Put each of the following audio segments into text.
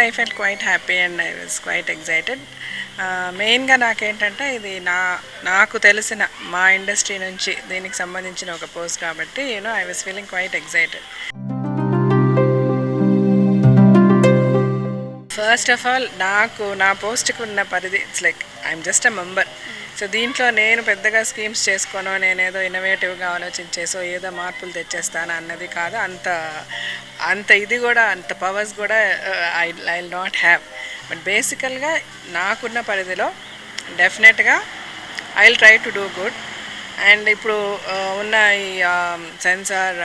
I felt quite happy and I was quite excited. మెయిన్గా నాకేంటంటే ఇది నాకు తెలిసిన మా ఇండస్ట్రీ నుంచి దీనికి సంబంధించిన ఒక పోస్ట్ కాబట్టి I was feeling quite excited. First of all నా పోస్ట్కి ఉన్న పరిధి it's like I'm just a member. So దీంట్లో నేను పెద్దగా స్కీమ్స్ చేసుకోనో నేనేదో ఇన్నోవేటివ్గా ఆలోచించేసో ఏదో మార్పులు తెచ్చేస్తాను అన్నది కాదు. అంత ఇది కూడా అంత పవర్స్ కూడా I will not have. But బేసికల్గా నాకున్న పరిధిలో డెఫినెట్గా I will try to do good. And ఇప్పుడు ఉన్న ఈ సెన్సార్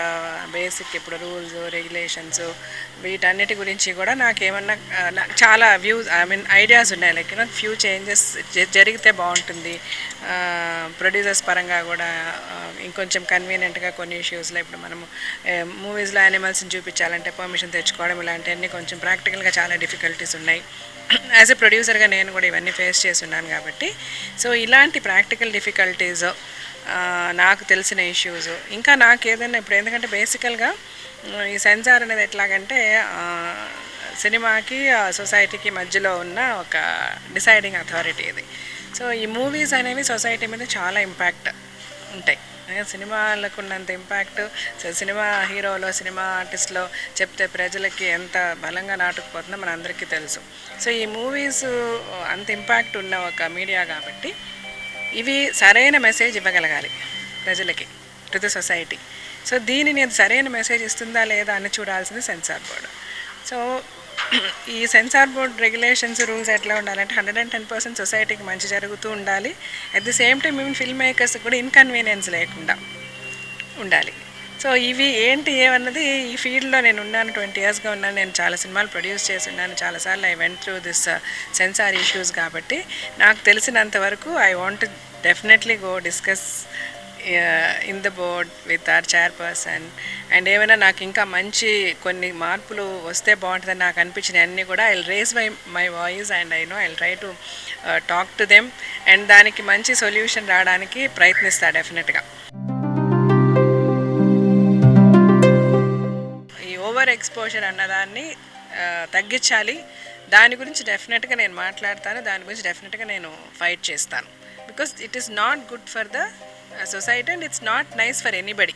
బేసిక్ ఇప్పుడు రూల్స్ రెగ్యులేషన్స్ వీటన్నిటి గురించి కూడా నాకేమన్నా చాలా వ్యూస్ ఐడియాస్ ఉన్నాయి. లైక్ ఫ్యూ చేంజెస్ జరిగితే బాగుంటుంది. ప్రొడ్యూసర్స్ పరంగా కూడా ఇంకొంచెం కన్వీనియంట్గా కొన్ని ఇష్యూస్లో ఇప్పుడు మనము మూవీస్లో యానిమల్స్ని చూపించాలంటే పర్మిషన్ తెచ్చుకోవడం ఇలాంటివన్నీ కొంచెం ప్రాక్టికల్గా చాలా డిఫికల్టీస్ ఉన్నాయి. యాజ్ ఎ ప్రొడ్యూసర్గా నేను కూడా ఇవన్నీ ఫేస్ చేసి ఉన్నాను కాబట్టి సో ఇలాంటి ప్రాక్టికల్ డిఫికల్టీస్ నాకు తెలిసిన ఇష్యూస్ ఇంకా నాకు ఏదైనా ఇప్పుడు ఎందుకంటే బేసికల్గా ఈ సెన్సార్ అనేది ఎట్లాగంటే సినిమాకి సొసైటీకి మధ్యలో ఉన్న ఒక డిసైడింగ్ అథారిటీ ఇది. సో ఈ మూవీస్ అనేవి సొసైటీ మీద చాలా ఇంపాక్ట్ ఉంటాయి. సినిమాలకు ఉన్నంత ఇంపాక్ట్ సినిమా హీరోలో సినిమా ఆర్టిస్ట్లో చెప్తే ప్రజలకి ఎంత బలంగా నాటుకుపోతుందో మన అందరికీ తెలుసు. సో ఈ మూవీస్ అంత ఇంపాక్ట్ ఉన్న ఒక మీడియా కాబట్టి ఇవి సరైన మెసేజ్ ఇవ్వగలగాలి ప్రజలకి, టు ది సొసైటీ. సో దీనిని సరైన మెసేజ్ ఇస్తుందా లేదా అని చూడాల్సింది సెన్సార్ బోర్డు. సో ఈ సెన్సార్ బోర్డ్ రెగ్యులేషన్స్ రూల్స్ ఎట్లా ఉండాలంటే 110% సొసైటీకి మంచి జరుగుతూ ఉండాలి. At the same time even film makers కూడా ఇన్కన్వీనియన్స్ లేకుండా ఉండాలి. సో ఇవి ఏంటి ఏమన్నది ఈ ఫీల్డ్లో నేను ఉన్నాను, 20 yearsగా ఉన్నాను. నేను చాలా సినిమాలు ప్రొడ్యూస్ చేసి ఉన్నాను. చాలాసార్లు I went through this censor issues కాబట్టి నాకు తెలిసినంత వరకు I want definitely go discuss in the board with our chairperson. And ఏమైనా నాకు ఇంకా మంచి కొన్ని మార్పులు వస్తే బాగుంటుందని నాకు అనిపించినవి అన్నీ కూడా I will raise my voice and I will try to talk to them and దానికి మంచి సొల్యూషన్ రావడానికి ప్రయత్నిస్తా డెఫినెట్గా. ఈ ఓవర్ ఎక్స్పోజర్ అన్నదాన్ని తగ్గించాలి. దాని గురించి డెఫినెట్గా నేను మాట్లాడతాను, దాని గురించి డెఫినెట్గా నేను ఫైట్ చేస్తాను. Because it is not good for the society and it's not nice for anybody.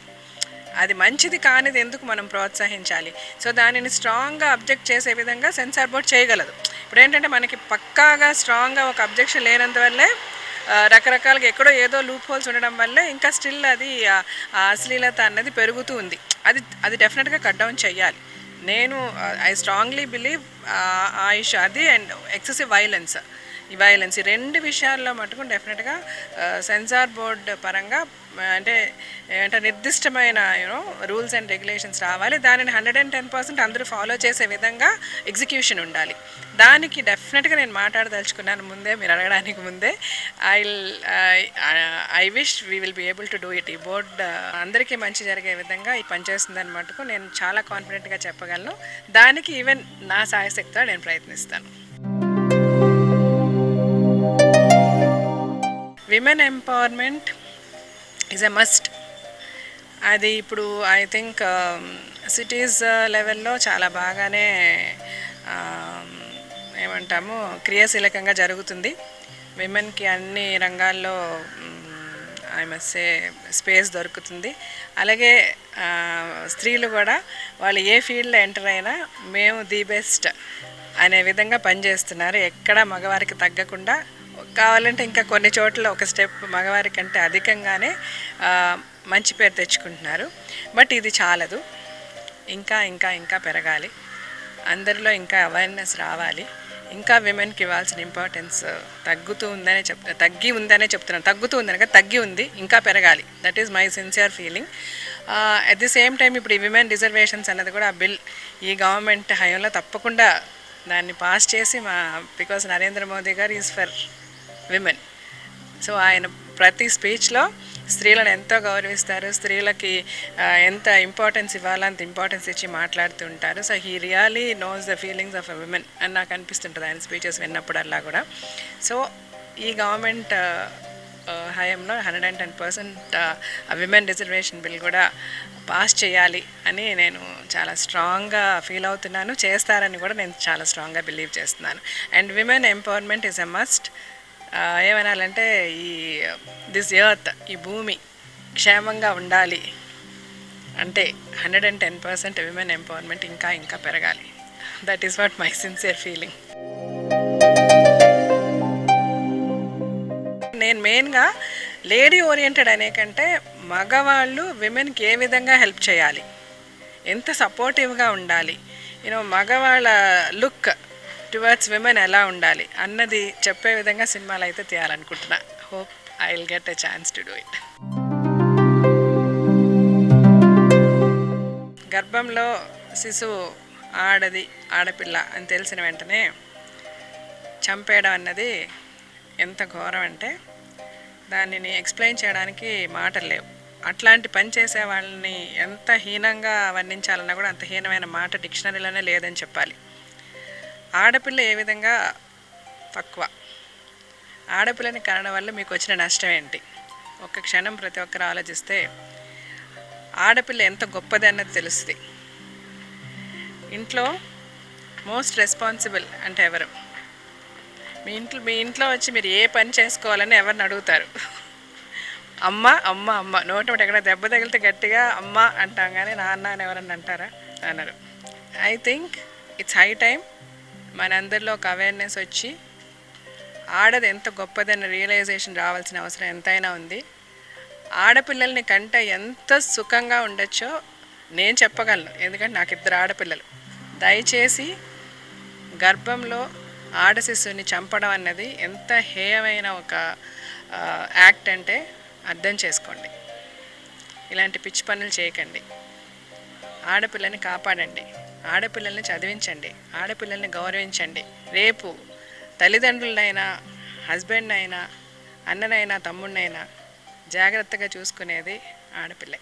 అది మంచిది కానిది ఎందుకు మనం ప్రోత్సహించాలి? సో దానిని స్ట్రాంగ్గా అబ్జెక్ట్ చేసే విధంగా సెన్సార్ బోర్డ్ చేయగలదు. ఇప్పుడు ఏంటంటే మనకి పక్కాగా స్ట్రాంగ్గా ఒక అబ్జెక్షన్ లేనందువల్లే రకరకాలుగా ఎక్కడో ఏదో లూప్ హోల్స్ ఉండడం వల్లే ఇంకా స్టిల్ అది అశ్లీలత అన్నది పెరుగుతూ ఉంది. అది డెఫినెట్గా కట్ డౌన్ చేయాలి. నేను ఐ స్ట్రాంగ్లీ బిలీవ్ ఆ ఇష్యూ అది అండ్ ఎక్సెసివ్ వైలెన్స్ ఈ రెండు విషయాల్లో మటుకు డెఫినెట్గా సెన్సార్ బోర్డ్ పరంగా అంటే నిర్దిష్టమైన రూల్స్ అండ్ రెగ్యులేషన్స్ రావాలి. దానిని 110% అందరూ ఫాలో చేసే విధంగా ఎగ్జిక్యూషన్ ఉండాలి. దానికి డెఫినెట్గా నేను మాట్లాడదలుచుకున్నాను ముందే, మీరు అడగడానికి ముందే. I wish we will be able to do it. ఈ బోర్డ్ అందరికీ మంచి జరిగే విధంగా ఈ పనిచేస్తుందని మటుకు నేను చాలా కాన్ఫిడెంట్గా చెప్పగలను. దానికి ఈవెన్ నా సాయశక్తితో నేను ప్రయత్నిస్తాను. Women empowerment is a must. అది ఇప్పుడు ఐ థింక్ సిటీస్ లెవెల్లో చాలా బాగానే ఏమంటాము క్రియాశీలకంగా జరుగుతుంది. విమెన్కి అన్ని రంగాల్లో ఐ మస్ట్ సే స్పేస్ దొరుకుతుంది. అలాగే స్త్రీలు కూడా వాళ్ళు ఏ ఫీల్డ్లో ఎంటర్ అయినా మేము ది బెస్ట్ అనే విధంగా పనిచేస్తున్నారు. ఎక్కడ మగవారికి తగ్గకుండా, కావాలంటే ఇంకా కొన్ని చోట్ల ఒక స్టెప్ మగవారి కంటే అధికంగానే మంచి పేరు తెచ్చుకుంటున్నారు. బట్ ఇది చాలదు, ఇంకా ఇంకా ఇంకా పెరగాలి. అందరిలో ఇంకా అవేర్నెస్ రావాలి. ఇంకా విమెన్కి ఇవ్వాల్సిన ఇంపార్టెన్స్ తగ్గి ఉందనే చెప్తున్నాను. తగ్గుతూ ఉందని కదా, తగ్గి ఉంది, ఇంకా పెరగాలి. That is my sincere feeling. At the same time ఇప్పుడు ఈ విమెన్ రిజర్వేషన్స్ అన్నది కూడా ఆ బిల్ ఈ గవర్నమెంట్ హయాంలో తప్పకుండా దాన్ని పాస్ చేసి బికాస్ నరేంద్ర మోదీ గారు ఈజ్ ఫర్ విమెన్. సో ఆయన ప్రతి స్పీచ్లో స్త్రీలను ఎంతో గౌరవిస్తారు, స్త్రీలకి ఎంత ఇంపార్టెన్స్ ఇవ్వాలో అంత ఇంపార్టెన్స్ ఇచ్చి మాట్లాడుతూ ఉంటారు. So he really knows the feelings of a women అని నాకు అనిపిస్తుంటుంది ఆయన స్పీచెస్ విన్నప్పుడల్లా కూడా. సో ఈ గవర్నమెంట్ హయాంలో 110% విమెన్ రిజర్వేషన్ బిల్ కూడా పాస్ చేయాలి అని నేను చాలా స్ట్రాంగ్గా ఫీల్ అవుతున్నాను. చేస్తారని కూడా నేను చాలా స్ట్రాంగ్గా బిలీవ్ చేస్తున్నాను. And women empowerment is a must. ఏమనాలంటే ఈ దిస్ ఎర్త్, ఈ భూమి క్షేమంగా ఉండాలి అంటే 110% విమెన్ ఎంపవర్మెంట్ ఇంకా ఇంకా పెరగాలి. That is what my sincere feeling. నేను మెయిన్గా లేడీ ఓరియంటెడ్ అనే కంటే మగవాళ్ళు విమెన్కి ఏ విధంగా హెల్ప్ చేయాలి, ఎంత సపోర్టివ్గా ఉండాలి, మగవాళ్ళ లుక్ టువర్డ్స్ విమెన్ ఎలా ఉండాలి అన్నది చెప్పే విధంగా సినిమాలు అయితే తీయాలనుకుంటున్నా. Hope I will get a chance to do it. గర్భంలో శిశువు ఆడపిల్ల అని తెలిసిన వెంటనే చంపేయడం అన్నది ఎంత ఘోరం అంటే దానిని ఎక్స్ప్లెయిన్ చేయడానికి మాటలు లేవు. అట్లాంటి పని చేసే వాళ్ళని ఎంత హీనంగా వర్ణించాలన్నా కూడా అంత హీనమైన మాట డిక్షనరీలోనే లేదని చెప్పాలి. ఆడపిల్ల ఏ విధంగా తక్కువ, ఆడపిల్లని కనడం వల్ల మీకు వచ్చిన నష్టం ఏంటి, ఒక్క క్షణం ప్రతి ఒక్కరు ఆలోచిస్తే ఆడపిల్ల ఎంత గొప్పది అన్నది తెలుస్తుంది. ఇంట్లో మోస్ట్ రెస్పాన్సిబుల్ అంటే ఎవరు? మీ ఇంట్లో వచ్చి మీరు ఏ పని చేసుకోవాలని ఎవరిని అడుగుతారు? అమ్మ అమ్మ అమ్మ. నోటి ఎక్కడ దెబ్బ తగిలితే గట్టిగా అమ్మ అంటాం, కానీ నాన్న అని ఎవరన్నా అంటారా? అన్నారు. I think it's high time మనందరిలో ఒక అవేర్నెస్ వచ్చి ఆడది ఎంత గొప్పదన్న రియలైజేషన్ రావాల్సిన అవసరం ఎంతైనా ఉంది. ఆడపిల్లల్ని కంటే ఎంత సుఖంగా ఉండొచ్చో నేను చెప్పగలను, ఎందుకంటే నాకు 2 ఆడపిల్లలు. దయచేసి గర్భంలో ఆడ శిశువుని చంపడం అన్నది ఎంత హేయమైన ఒక యాక్ట్ అంటే అర్థం చేసుకోండి. ఇలాంటి పిచ్చి పనులు చేయకండి. ఆడపిల్లని కాపాడండి, ఆడపిల్లల్ని చదివించండి, ఆడపిల్లల్ని గౌరవించండి. రేపు తల్లిదండ్రులనైనా, హస్బెండ్ అయినా, అన్ననైనా, తమ్ముడినైనా జాగ్రత్తగా చూసుకునేది ఆడపిల్లే.